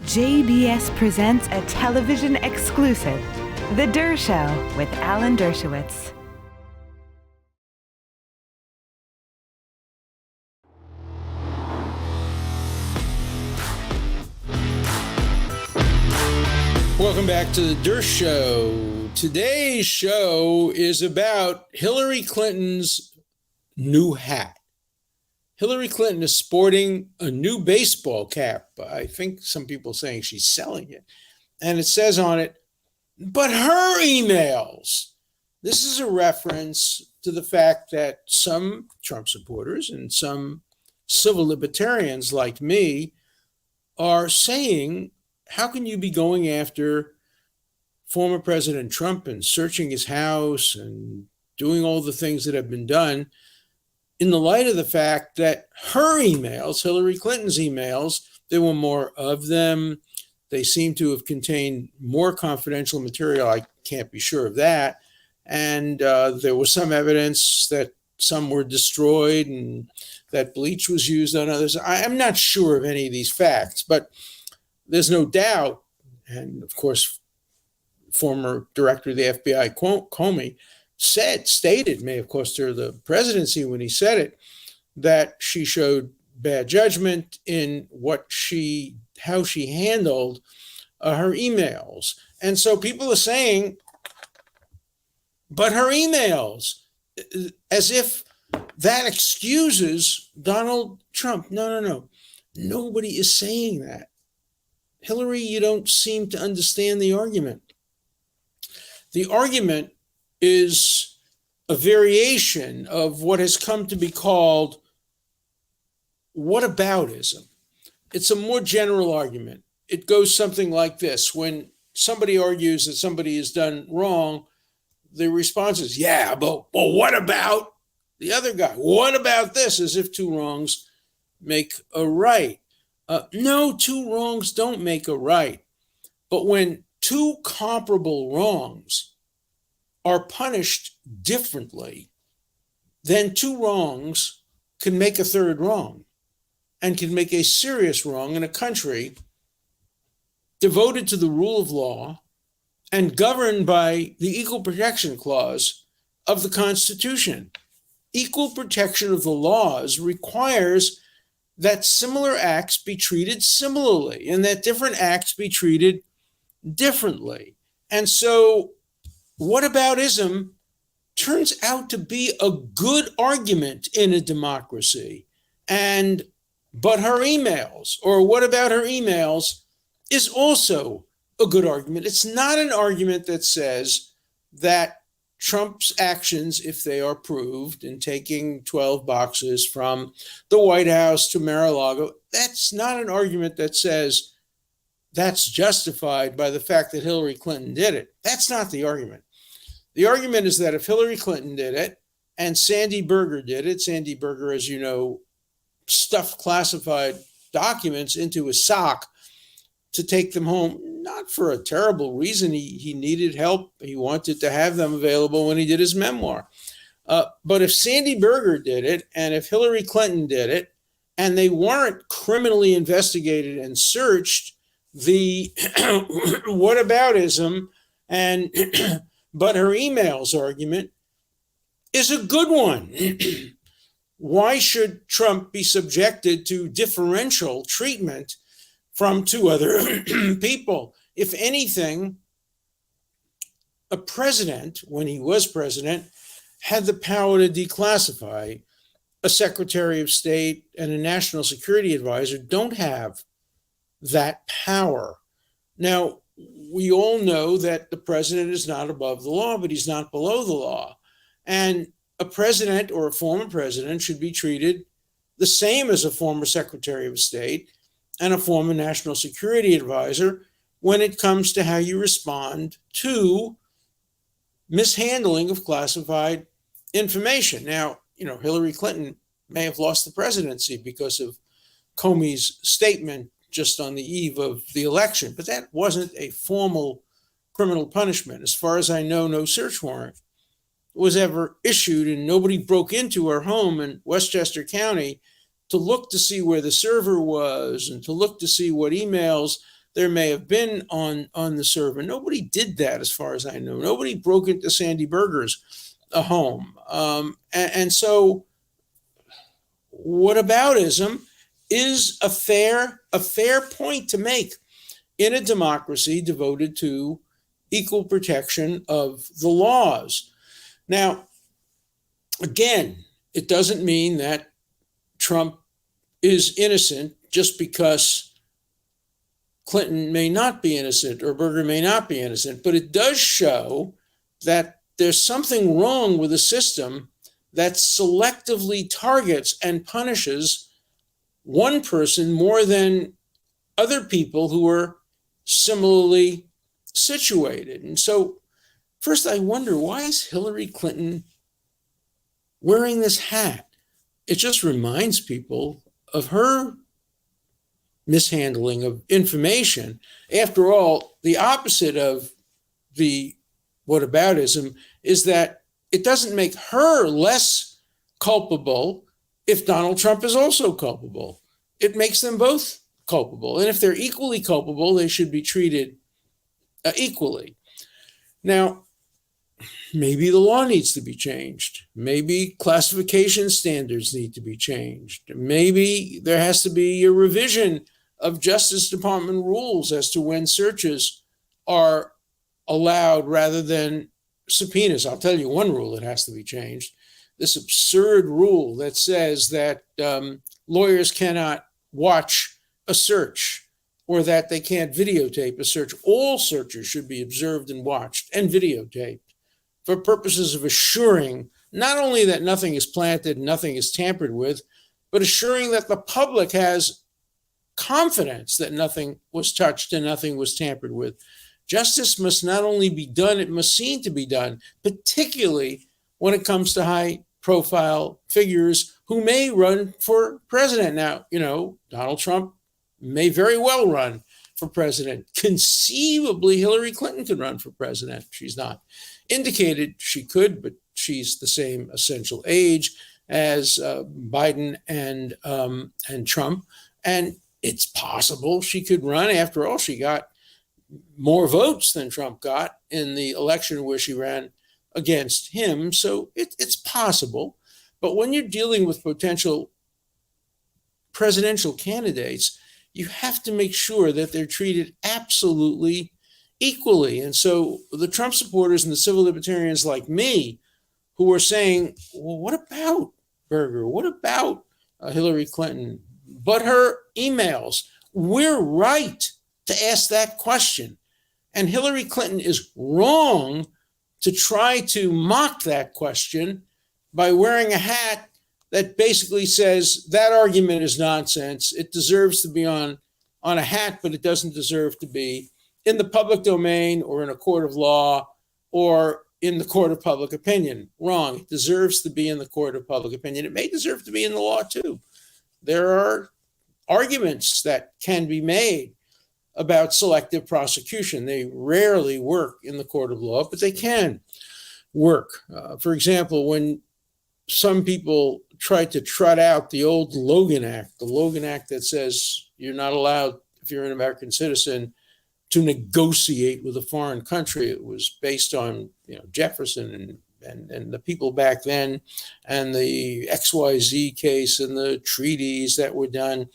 JBS presents a television exclusive, The Dershow with Alan Dershowitz. Welcome back to The Dershow. Today's show is about Hillary Clinton's new hat. Hillary Clinton is sporting a new baseball cap. I think some people are saying she's selling it. And it says on it, but her emails. This is a reference to the fact that some Trump supporters and some civil libertarians like me are saying, how can you be going after former President Trump and searching his house and doing all the things that have been done in the light of the fact that her emails, Hillary Clinton's emails, there were more of them. They seem to have contained more confidential material. I can't be sure of that. And there was some evidence that some were destroyed and that bleach was used on others. I'm not sure of any of these facts, but there's no doubt, and of course, former director of the FBI, Comey, stated, may have cost her the presidency when he said it, that she showed bad judgment in how she handled her emails. And so people are saying, but her emails, as if that excuses Donald Trump. No. Nobody is saying that. Hillary, you don't seem to understand the argument. The argument is a variation of what has come to be called whataboutism. It's a more general argument. It goes something like this. When somebody argues that somebody has done wrong, the response is, yeah, but what about the other guy? What about this? As if two wrongs make a right. No, two wrongs don't make a right. But when two comparable wrongs are punished differently, then two wrongs can make a third wrong and can make a serious wrong in a country devoted to the rule of law and governed by the Equal Protection Clause of the Constitution. Equal protection of the laws requires that similar acts be treated similarly and that different acts be treated differently. And so whataboutism turns out to be a good argument in a democracy. But her emails, or what about her emails, is also a good argument. It's not an argument that says that Trump's actions, if they are proved in taking 12 boxes from the White House to Mar-a-Lago, that's not an argument that says that's justified by the fact that Hillary Clinton did it. That's not the argument. The argument is that if Hillary Clinton did it and Sandy Berger did it, Sandy Berger, as you know, stuffed classified documents into his sock to take them home, not for a terrible reason. He needed help. He wanted to have them available when he did his memoir. But if Sandy Berger did it, and if Hillary Clinton did it, and they weren't criminally investigated and searched, the whataboutism and but her emails argument is a good one. Why should Trump be subjected to differential treatment from two other people? If anything, a president, when he was president, had the power to declassify. A Secretary of State and a National Security Advisor don't have that power. Now, we all know that the president is not above the law, but he's not below the law. And a president or a former president should be treated the same as a former Secretary of State and a former National Security Advisor when it comes to how you respond to mishandling of classified information. Now, Hillary Clinton may have lost the presidency because of Comey's statement just on the eve of the election, but that wasn't a formal criminal punishment. As far as I know, no search warrant was ever issued, and nobody broke into her home in Westchester County to look to see where the server was and to look to see what emails there may have been on the server. Nobody did that, as far as I know. Nobody broke into Sandy Berger's home. And so whataboutism is a fair point to make in a democracy devoted to equal protection of the laws. Now, again, it doesn't mean that Trump is innocent just because Clinton may not be innocent or Berger may not be innocent, but it does show that there's something wrong with a system that selectively targets and punishes one person more than other people who are similarly situated. And so, first, I wonder, why is Hillary Clinton wearing this hat? It just reminds people of her mishandling of information. After all, the opposite of the whataboutism is that it doesn't make her less culpable if Donald Trump is also culpable. It makes them both culpable. And if they're equally culpable, they should be treated equally. Now, maybe the law needs to be changed. Maybe classification standards need to be changed. Maybe there has to be a revision of Justice Department rules as to when searches are allowed rather than subpoenas. I'll tell you one rule that has to be changed. This absurd rule that says that lawyers cannot watch a search or that they can't videotape a search. All searches should be observed and watched and videotaped for purposes of assuring not only that nothing is planted, nothing is tampered with, but assuring that the public has confidence that nothing was touched and nothing was tampered with. Justice must not only be done, it must seem to be done, particularly when it comes to high-profile figures who may run for president. Now, Donald Trump may very well run for president. Conceivably, Hillary Clinton could run for president. She's not indicated she could, but she's the same essential age as Biden and Trump. And it's possible she could run. After all, she got more votes than Trump got in the election where she ran against him. So it's possible. But when you're dealing with potential presidential candidates, you have to make sure that they're treated absolutely equally. And so the Trump supporters and the civil libertarians like me who are saying, well, what about Berger? What about Hillary Clinton? But her emails, we're right to ask that question. And Hillary Clinton is wrong to try to mock that question by wearing a hat that basically says that argument is nonsense. It deserves to be on a hat, but it doesn't deserve to be in the public domain or in a court of law or in the court of public opinion. Wrong. It deserves to be in the court of public opinion. It may deserve to be in the law too. There are arguments that can be made about selective prosecution. They rarely work in the court of law, but they can work. For example, when some people try to trot out the old Logan Act, the Logan Act that says you're not allowed, if you're an American citizen, to negotiate with a foreign country. It was based on Jefferson and the people back then, and the XYZ case and the treaties that were done.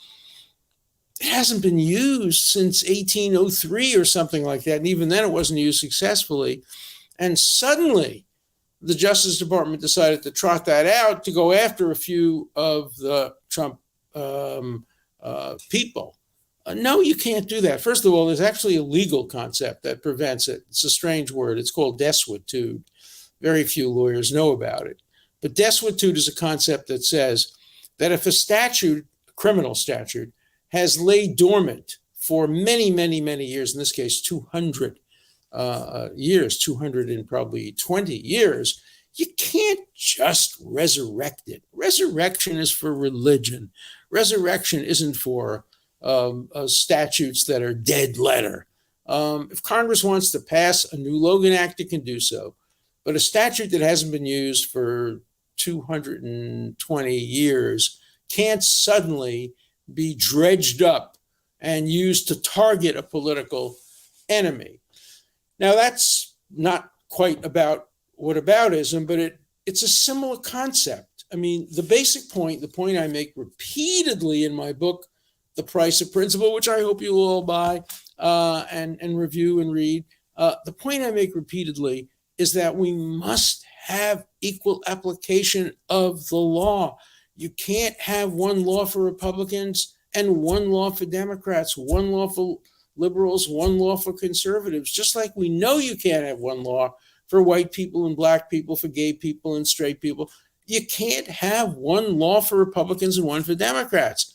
It hasn't been used since 1803 or something like that. And even then it wasn't used successfully. And suddenly the Justice Department decided to trot that out to go after a few of the Trump people. No, you can't do that. First of all, there's actually a legal concept that prevents it. It's a strange word. It's called desuetude. Very few lawyers know about it. But desuetude is a concept that says that if a statute, a criminal statute, has laid dormant for many, many, many years, in this case, 200 years, 220 years, you can't just resurrect it. Resurrection is for religion. Resurrection isn't for statutes that are dead letter. If Congress wants to pass a new Logan Act, it can do so. But a statute that hasn't been used for 220 years can't suddenly be dredged up and used to target a political enemy. Now, that's not quite about whataboutism, but it's a similar concept. I mean, the basic point, the point I make repeatedly in my book, The Price of Principle, which I hope you will all buy and review and read, the point I make repeatedly is that we must have equal application of the law. You can't have one law for Republicans and one law for Democrats, one law for liberals, one law for conservatives, just like we know you can't have one law for white people and black people, for gay people and straight people. You can't have one law for Republicans and one for Democrats.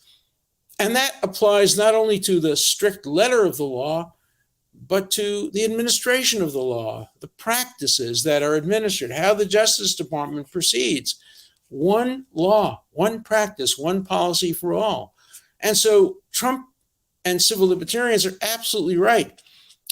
And that applies not only to the strict letter of the law, but to the administration of the law, the practices that are administered, how the Justice Department proceeds. One law, one practice, one policy for all. And so Trump and civil libertarians are absolutely right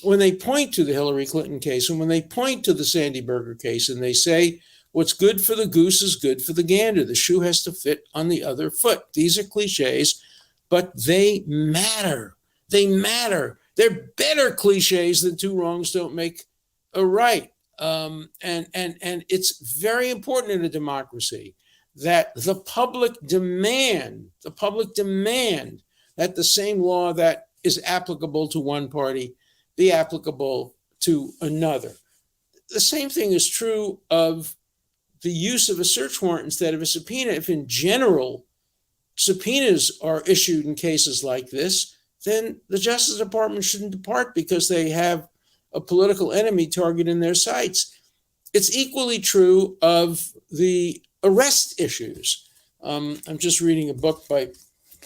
when they point to the Hillary Clinton case and when they point to the Sandy Berger case and they say, what's good for the goose is good for the gander. The shoe has to fit on the other foot. These are cliches, but they matter. They matter. They're better cliches than two wrongs don't make a right. And it's very important in a democracy that the public demand that the same law that is applicable to one party be applicable to another. The same thing is true of the use of a search warrant instead of a subpoena. If in general subpoenas are issued in cases like this, then the Justice Department shouldn't depart because they have a political enemy targeting their sights. It's equally true of the arrest issues. I'm just reading a book by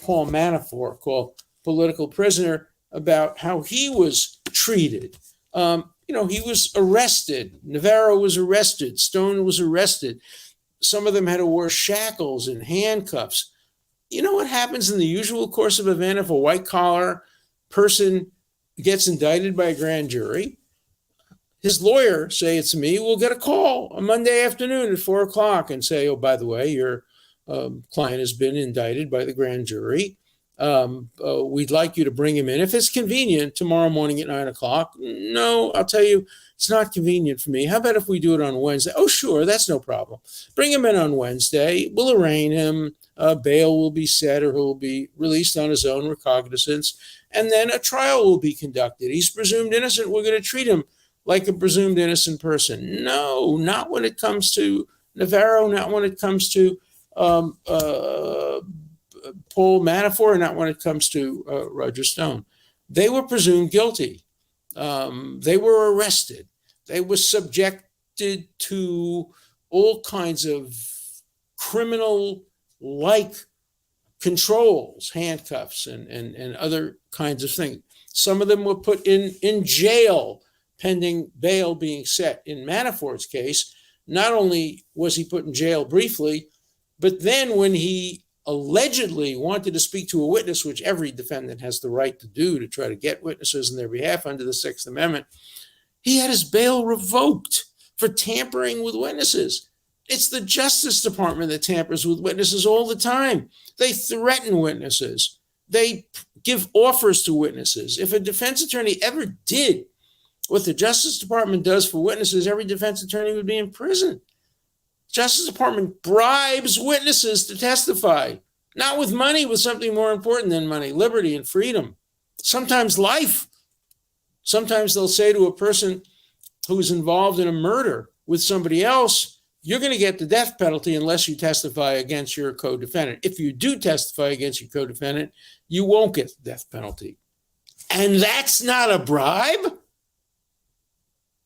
Paul Manafort called Political Prisoner about how he was treated. He was arrested. Navarro was arrested. Stone was arrested. Some of them had to wear shackles and handcuffs. You know what happens in the usual course of event if a white-collar person gets indicted by a grand jury? His lawyer, say it's me, will get a call on Monday afternoon at 4 o'clock and say, oh, by the way, your client has been indicted by the grand jury. We'd like you to bring him in. If it's convenient, tomorrow morning at 9 o'clock. No, I'll tell you, it's not convenient for me. How about if we do it on Wednesday? Oh, sure, that's no problem. Bring him in on Wednesday. We'll arraign him. Bail will be set or he'll be released on his own recognizance. And then a trial will be conducted. He's presumed innocent. We're going to treat him like a presumed innocent person. No, not when it comes to Navarro, not when it comes to Paul Manafort, not when it comes to Roger Stone. They were presumed guilty. They were arrested. They were subjected to all kinds of criminal-like controls, handcuffs, and other kinds of things. Some of them were put in jail pending bail being set. In Manafort's case, not only was he put in jail briefly, but then when he allegedly wanted to speak to a witness, which every defendant has the right to do to try to get witnesses in their behalf under the Sixth Amendment, he had his bail revoked for tampering with witnesses. It's the Justice Department that tampers with witnesses all the time. They threaten witnesses. They give offers to witnesses. If a defense attorney ever did what the Justice Department does for witnesses, every defense attorney would be in prison. Justice Department bribes witnesses to testify, not with money, with something more important than money, liberty and freedom, sometimes life. Sometimes they'll say to a person who's involved in a murder with somebody else, you're going to get the death penalty unless you testify against your co-defendant. If you do testify against your co-defendant, you won't get the death penalty. And that's not a bribe?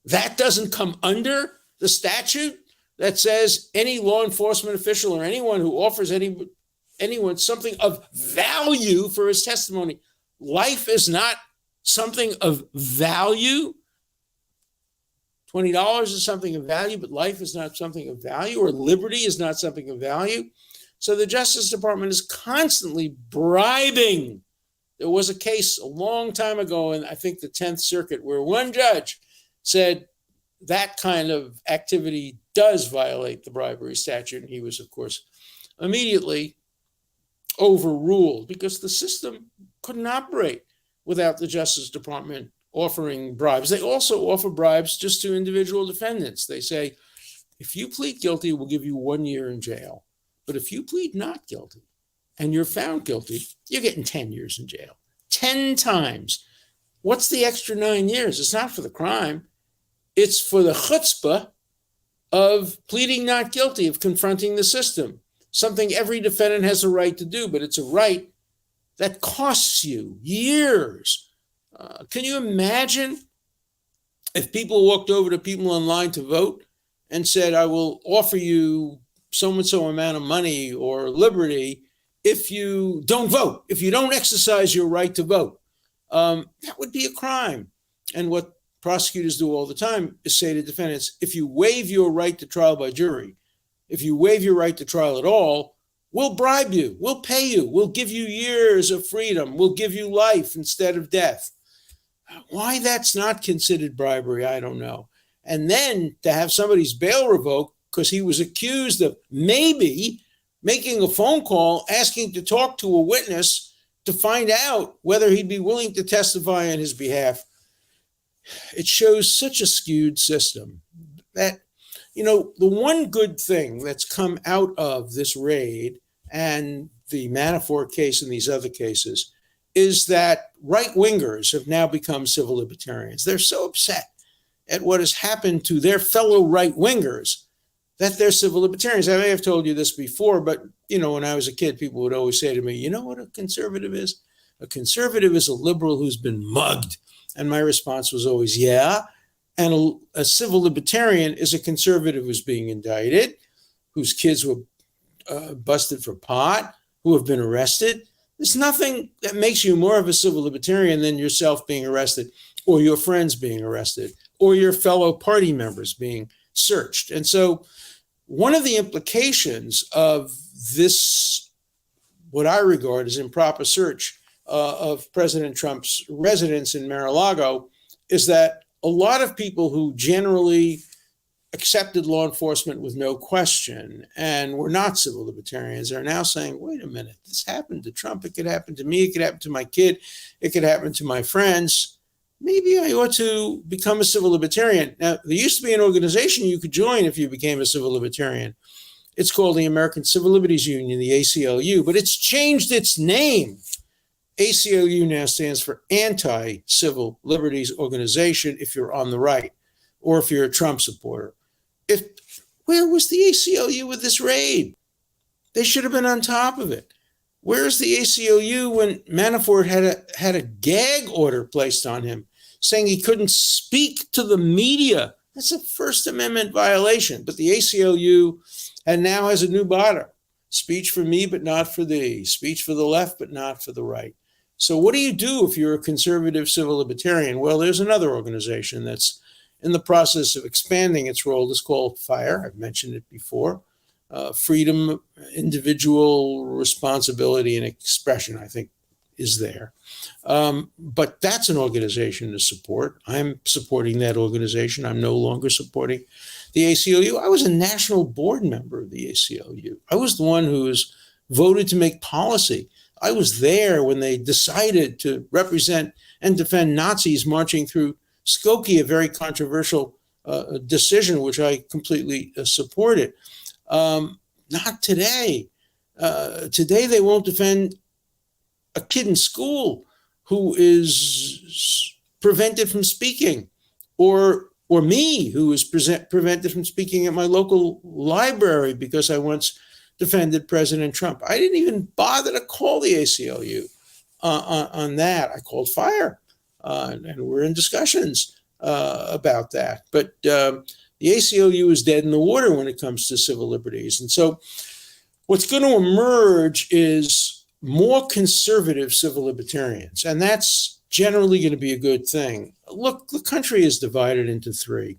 That doesn't come under the statute that says any law enforcement official or anyone who offers anyone something of value for his testimony. Life is not something of value. $20 is something of value, but life is not something of value, or liberty is not something of value. So the Justice Department is constantly bribing. There was a case a long time ago in, I think, the 10th Circuit, where one judge said that kind of activity does violate the bribery statute. And he was, of course, immediately overruled because the system couldn't operate. without the Justice Department offering bribes. They also offer bribes just to individual defendants. They say, if you plead guilty, we'll give you 1 year in jail. But if you plead not guilty and you're found guilty, you're getting 10 years in jail. 10 times. What's the extra 9 years? It's not for the crime. It's for the chutzpah of pleading not guilty, of confronting the system. Something every defendant has a right to do, but it's a right that costs you years. Can you imagine if people walked over to people in line to vote and said, I will offer you so-and-so amount of money or liberty if you don't vote, if you don't exercise your right to vote? That would be a crime. And what prosecutors do all the time is say to defendants, if you waive your right to trial by jury, if you waive your right to trial at all, we'll bribe you, we'll pay you, we'll give you years of freedom, we'll give you life instead of death. Why that's not considered bribery, I don't know. And then to have somebody's bail revoked because he was accused of maybe making a phone call asking to talk to a witness to find out whether he'd be willing to testify on his behalf. It shows such a skewed system that, you know, the one good thing that's come out of this raid and the Manafort case and these other cases is that right-wingers have now become civil libertarians. They're so upset at what has happened to their fellow right-wingers that they're civil libertarians. I may have told you this before, but, you know, when I was a kid, people would always say to me, you know what a conservative is? A conservative is a liberal who's been mugged. And my response was always, yeah. And a civil libertarian is a conservative who's being indicted, whose kids were busted for pot, who have been arrested. There's nothing that makes you more of a civil libertarian than yourself being arrested, or your friends being arrested, or your fellow party members being searched. And so one of the implications of this, what I regard as improper search of President Trump's residence in Mar-a-Lago, is that a lot of people who generally accepted law enforcement with no question and were not civil libertarians are now saying, wait a minute, this happened to Trump. It could happen to me. It could happen to my kid. It could happen to my friends. Maybe I ought to become a civil libertarian. Now, there used to be an organization you could join if you became a civil libertarian. It's called the American Civil Liberties Union, the ACLU, but it's changed its name. ACLU now stands for Anti-Civil Liberties Organization if you're on the right or if you're a Trump supporter. Where was the ACLU with this raid? They should have been on top of it. Where's the ACLU when Manafort had a gag order placed on him saying he couldn't speak to the media? That's a First Amendment violation. But the ACLU now has a new motto: speech for me, but not for thee. Speech for the left, but not for the right. So what do you do if you're a conservative civil libertarian? Well, there's another organization that's in the process of expanding its role. It's called FIRE. I've mentioned it before. Freedom, individual responsibility, and expression, I think, is there. But that's an organization to support. I'm supporting that organization. I'm no longer supporting the ACLU. I was a national board member of the ACLU. I was the one who was voted to make policy. I was there when they decided to represent and defend Nazis marching through Skokie, a very controversial decision, which I completely supported. Not today. Today, they won't defend a kid in school who is prevented from speaking, or me, who is prevented from speaking at my local library because I once defended President Trump. I didn't even bother to call the ACLU on that. I called FIRE, and we're in discussions about that. But the ACLU is dead in the water when it comes to civil liberties. And so what's going to emerge is more conservative civil libertarians, and that's generally going to be a good thing. Look, the country is divided into three.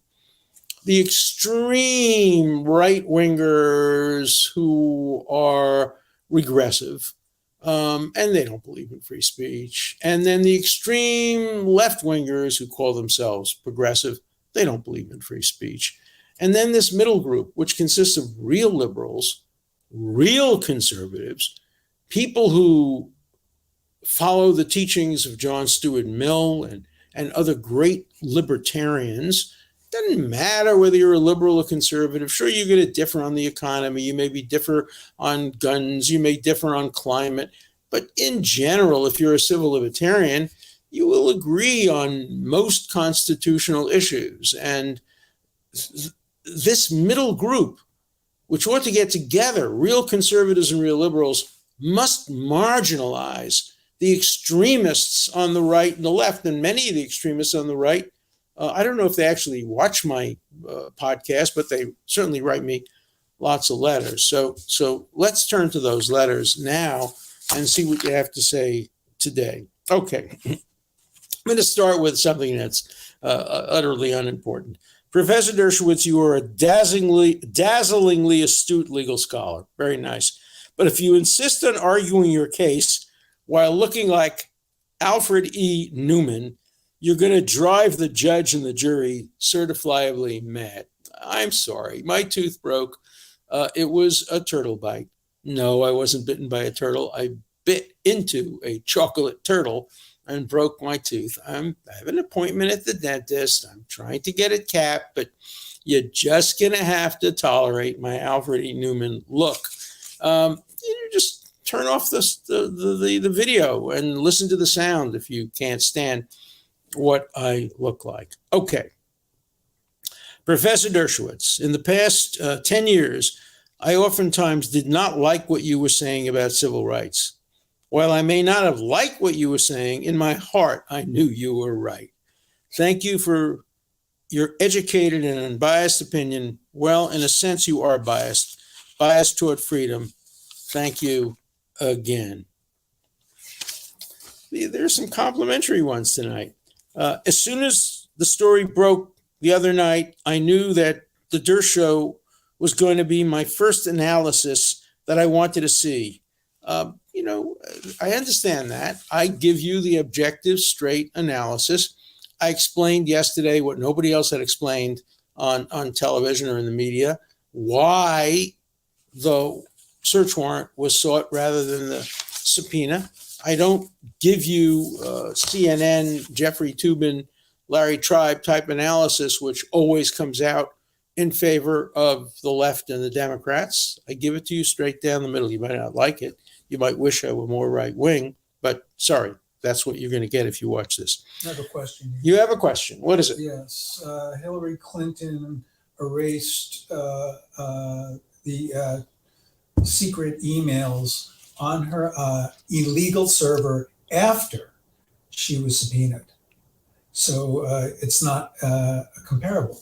The extreme right-wingers who are regressive, and they don't believe in free speech. And then the extreme left-wingers who call themselves progressive, they don't believe in free speech. And then this middle group, which consists of real liberals, real conservatives, people who follow the teachings of John Stuart Mill and other great libertarians. Doesn't matter whether you're a liberal or conservative. Sure, you're going to differ on the economy. You maybe differ on guns. You may differ on climate. But in general, if you're a civil libertarian, you will agree on most constitutional issues. And this middle group, which ought to get together, real conservatives and real liberals, must marginalize the extremists on the right and the left. And many of the extremists on the right, I don't know if they actually watch my podcast, but they certainly write me lots of letters. So let's turn to those letters now and see what you have to say today. Okay. I'm going to start with something that's utterly unimportant. Professor Dershowitz, you are a dazzlingly astute legal scholar. Very nice. But if you insist on arguing your case while looking like Alfred E. Newman, you're going to drive the judge and the jury certifiably mad. I'm sorry. My tooth broke. It was a turtle bite. No, I wasn't bitten by a turtle. I bit into a chocolate turtle and broke my tooth. I have an appointment at the dentist. I'm trying to get it capped, but you're just going to have to tolerate my Alfred E. Newman look. Just turn off the video and listen to the sound if you can't stand what I look like. Okay. Professor Dershowitz, in the past 10 years, I oftentimes did not like what you were saying about civil rights. While I may not have liked what you were saying, in my heart, I knew you were right. Thank you for your educated and unbiased opinion. Well, in a sense, you are biased toward freedom. Thank you again. There's some complimentary ones tonight. As soon as the story broke the other night, I knew that the Dershow was going to be my first analysis that I wanted to see. I understand that. I give you the objective, straight analysis. I explained yesterday what nobody else had explained on television or in the media, why the search warrant was sought rather than the subpoena. I don't give you CNN, Jeffrey Toobin, Larry Tribe type analysis, which always comes out in favor of the left and the Democrats. I give it to you straight down the middle. You might not like it. You might wish I were more right wing, but sorry, that's what you're going to get if you watch this. I have a question. You have a question. What is it? Yes. Hillary Clinton erased the secret emails on her illegal server after she was subpoenaed. So it's not comparable.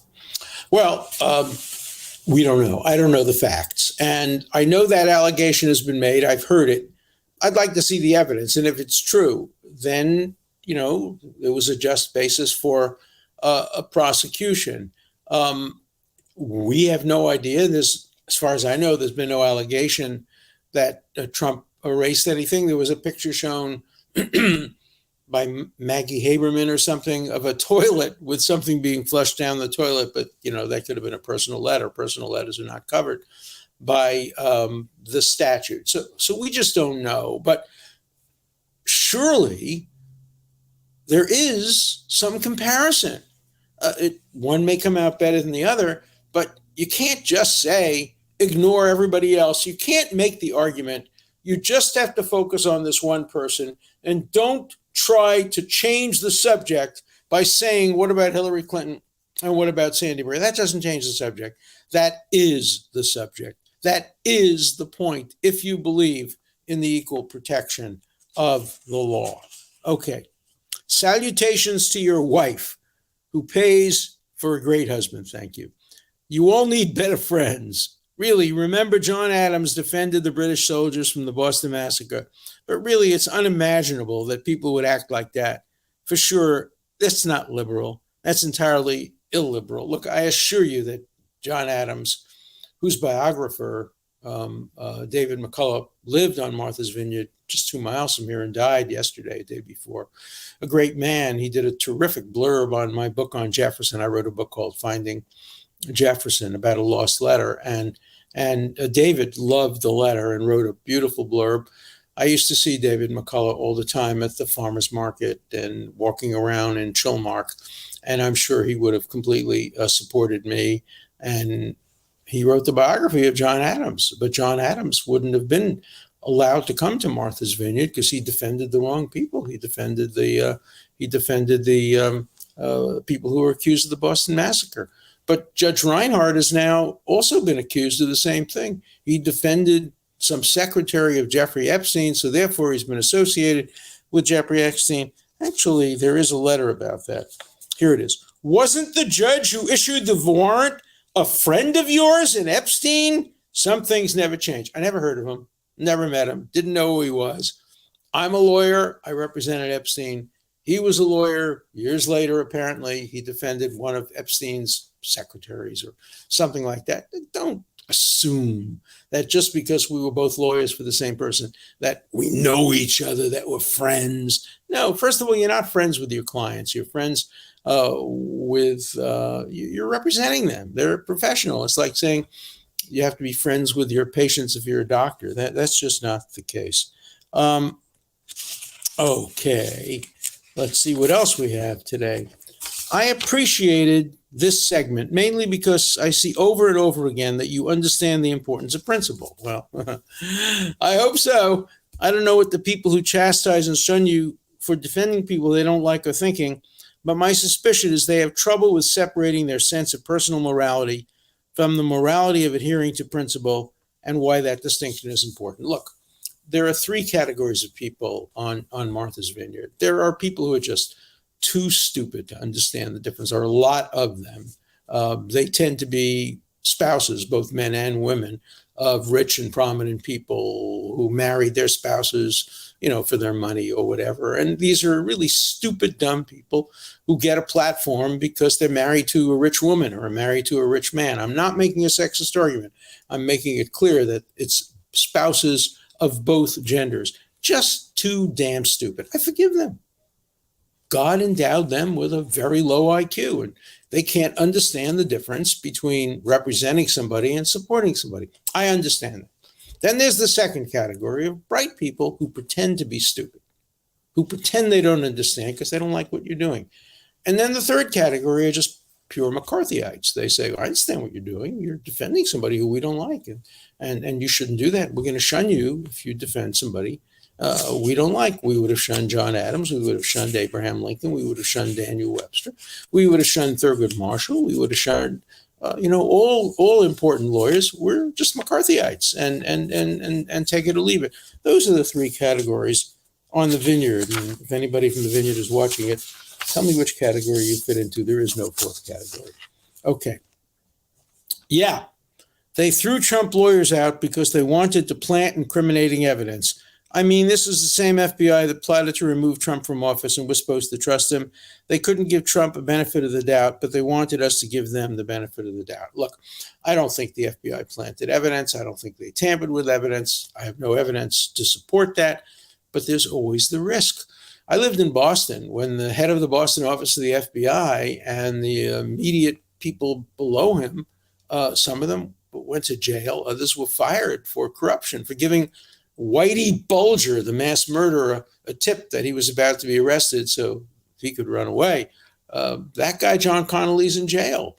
Well, we don't know. I don't know the facts. And I know that allegation has been made. I've heard it. I'd like to see the evidence. And if it's true, then, there was a just basis for a prosecution. We have no idea. As far as I know, there's been no allegation that Trump erased anything. There was a picture shown by Maggie Haberman or something of a toilet with something being flushed down the toilet. But, that could have been a personal letter. Personal letters are not covered by the statute. So we just don't know. But surely there is some comparison. One may come out better than the other, but you can't just say, ignore everybody else. You can't make the argument. You just have to focus on this one person and don't try to change the subject by saying, what about Hillary Clinton and what about Sandy Bray? That doesn't change the subject. That is the subject. That is the point, if you believe in the equal protection of the law. Okay. Salutations to your wife, who pays for a great husband. Thank you. You all need better friends. Really, remember John Adams defended the British soldiers from the Boston Massacre. But really, it's unimaginable that people would act like that. For sure, that's not liberal. That's entirely illiberal. Look, I assure you that John Adams, whose biographer, David McCullough, lived on Martha's Vineyard just 2 miles from here and died yesterday, the day before. A great man. He did a terrific blurb on my book on Jefferson. I wrote a book called Finding Jefferson about a lost letter. And David loved the letter and wrote a beautiful blurb. I used to see David McCullough all the time at the farmer's market and walking around in Chilmark, and I'm sure he would have completely supported me. And he wrote the biography of John Adams, but John Adams wouldn't have been allowed to come to Martha's Vineyard because he defended the wrong people. He defended the people who were accused of the Boston Massacre. But Judge Reinhardt has now also been accused of the same thing. He defended some secretary of Jeffrey Epstein, so therefore he's been associated with Jeffrey Epstein. Actually, there is a letter about that. Here it is. Wasn't the judge who issued the warrant a friend of yours in Epstein? Some things never change. I never heard of him, never met him, didn't know who he was. I'm a lawyer. I represented Epstein. He was a lawyer. Years later, apparently, he defended one of Epstein's secretaries or something like that. Don't assume that just because we were both lawyers for the same person, that we know each other, that we're friends. No, first of all, you're not friends with your clients. You're friends you're representing them. They're a professional. It's like saying you have to be friends with your patients if you're a doctor. That's just not the case. Okay, let's see what else we have today. I appreciated this segment mainly because I see over and over again that you understand the importance of principle. Well, I hope so. I don't know what the people who chastise and shun you for defending people they don't like are thinking, but my suspicion is they have trouble with separating their sense of personal morality from the morality of adhering to principle and why that distinction is important. Look, there are three categories of people on Martha's Vineyard. There are people who are just too stupid to understand the difference. There are a lot of them. They tend to be spouses, both men and women, of rich and prominent people who married their spouses, for their money or whatever. And these are really stupid, dumb people who get a platform because they're married to a rich woman or married to a rich man. I'm not making a sexist argument. I'm making it clear that it's spouses of both genders. Just too damn stupid. I forgive them. God endowed them with a very low IQ, and they can't understand the difference between representing somebody and supporting somebody. I understand that. Then there's the second category of bright people who pretend to be stupid, who pretend they don't understand because they don't like what you're doing. And then the third category are just pure McCarthyites. They say, I understand what you're doing. You're defending somebody who we don't like, and you shouldn't do that. We're going to shun you if you defend somebody we don't like. We would have shunned John Adams. We would have shunned Abraham Lincoln. We would have shunned Daniel Webster. We would have shunned Thurgood Marshall. We would have shunned, all important lawyers. We're just McCarthyites, and take it or leave it. Those are the three categories on the Vineyard. And if anybody from the Vineyard is watching it, tell me which category you fit into. There is no fourth category. Okay. Yeah, they threw Trump lawyers out because they wanted to plant incriminating evidence. I mean, this is the same FBI that plotted to remove Trump from office and was supposed to trust him. They couldn't give Trump a benefit of the doubt, but they wanted us to give them the benefit of the doubt. Look, I don't think the FBI planted evidence. I don't think they tampered with evidence. I have no evidence to support that, but there's always the risk. I lived in Boston when the head of the Boston office of the FBI and the immediate people below him, some of them went to jail. Others were fired for corruption, for giving Whitey Bulger, the mass murderer, a tip that he was about to be arrested so he could run away. That guy, John Connolly's in jail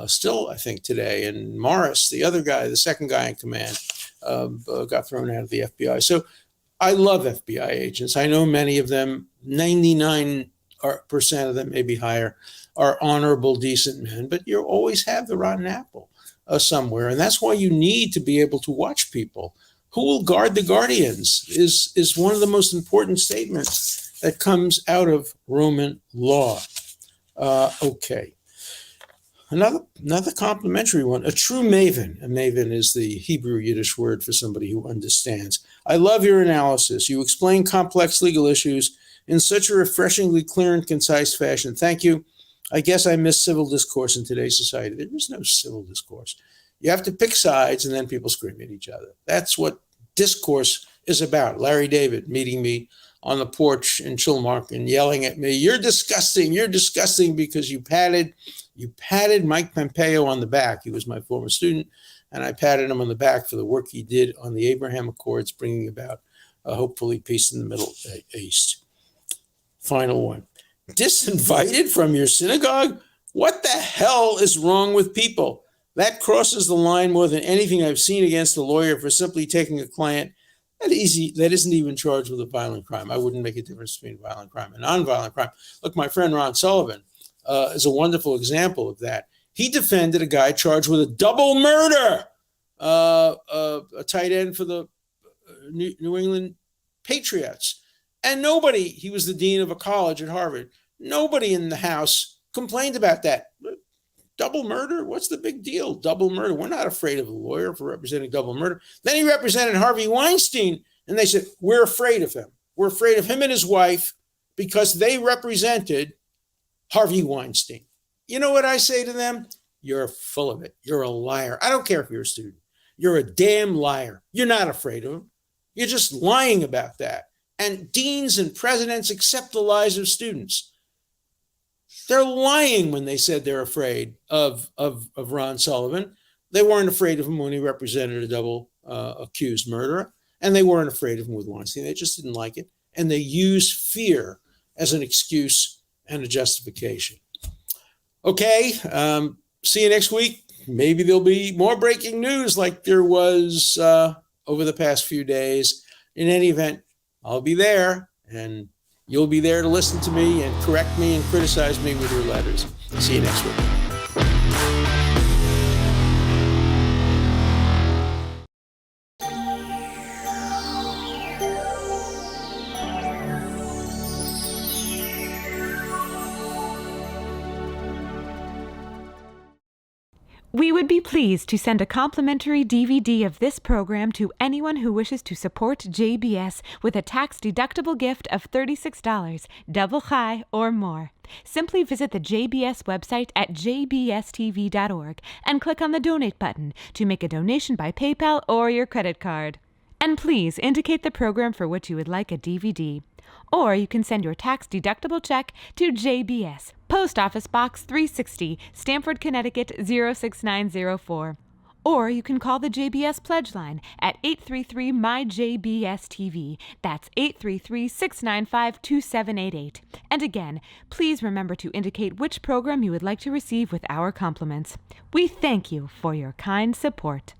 still, I think, today. And Morris, the other guy, the second guy in command, got thrown out of the FBI. So I love FBI agents. I know many of them, 99% of them, maybe higher, are honorable, decent men, but you always have the rotten apple somewhere. And that's why you need to be able to watch people. Who will guard the guardians is one of the most important statements that comes out of Roman law. Okay. Another complimentary one, a true maven. A maven is the Hebrew Yiddish word for somebody who understands. I love your analysis. You explain complex legal issues in such a refreshingly clear and concise fashion. Thank you. I guess I miss civil discourse in today's society. There is no civil discourse. You have to pick sides and then people scream at each other. That's what discourse is about. Larry David meeting me on the porch in Chilmark and yelling at me, you're disgusting because you patted Mike Pompeo on the back. He was my former student, and I patted him on the back for the work he did on the Abraham Accords, bringing about hopefully peace in the Middle East. Final one. Disinvited from your synagogue? What the hell is wrong with people? That crosses the line more than anything I've seen against a lawyer for simply taking a client that isn't even charged with a violent crime. I wouldn't make a difference between violent crime and nonviolent crime. Look, my friend Ron Sullivan is a wonderful example of that. He defended a guy charged with a double murder, a tight end for the New England Patriots. And he was the dean of a college at Harvard. Nobody in the House complained about that. Double murder? What's the big deal? Double murder. We're not afraid of a lawyer for representing double murder. Then he represented Harvey Weinstein, and they said, we're afraid of him. We're afraid of him and his wife because they represented Harvey Weinstein. You know what I say to them? You're full of it. You're a liar. I don't care if you're a student. You're a damn liar. You're not afraid of him. You're just lying about that. And deans and presidents accept the lies of students. They're lying when they said they're afraid of Ron Sullivan. They weren't afraid of him when he represented a double accused murderer, and they weren't afraid of him with Weinstein. They just didn't like it, and they used fear as an excuse and a justification. Okay, see you next week. Maybe there'll be more breaking news like there was over the past few days. In any event, I'll be there, and you'll be there to listen to me and correct me and criticize me with your letters. See you next week. We would be pleased to send a complimentary DVD of this program to anyone who wishes to support JBS with a tax-deductible gift of $36, double high or more. Simply visit the JBS website at jbstv.org and click on the donate button to make a donation by PayPal or your credit card. And please indicate the program for which you would like a DVD. Or you can send your tax-deductible check to JBS, Post Office Box 360, Stamford, Connecticut 06904. Or you can call the JBS Pledge Line at 833-MY-JBS-TV. That's 833-695-2788. And again, please remember to indicate which program you would like to receive with our compliments. We thank you for your kind support.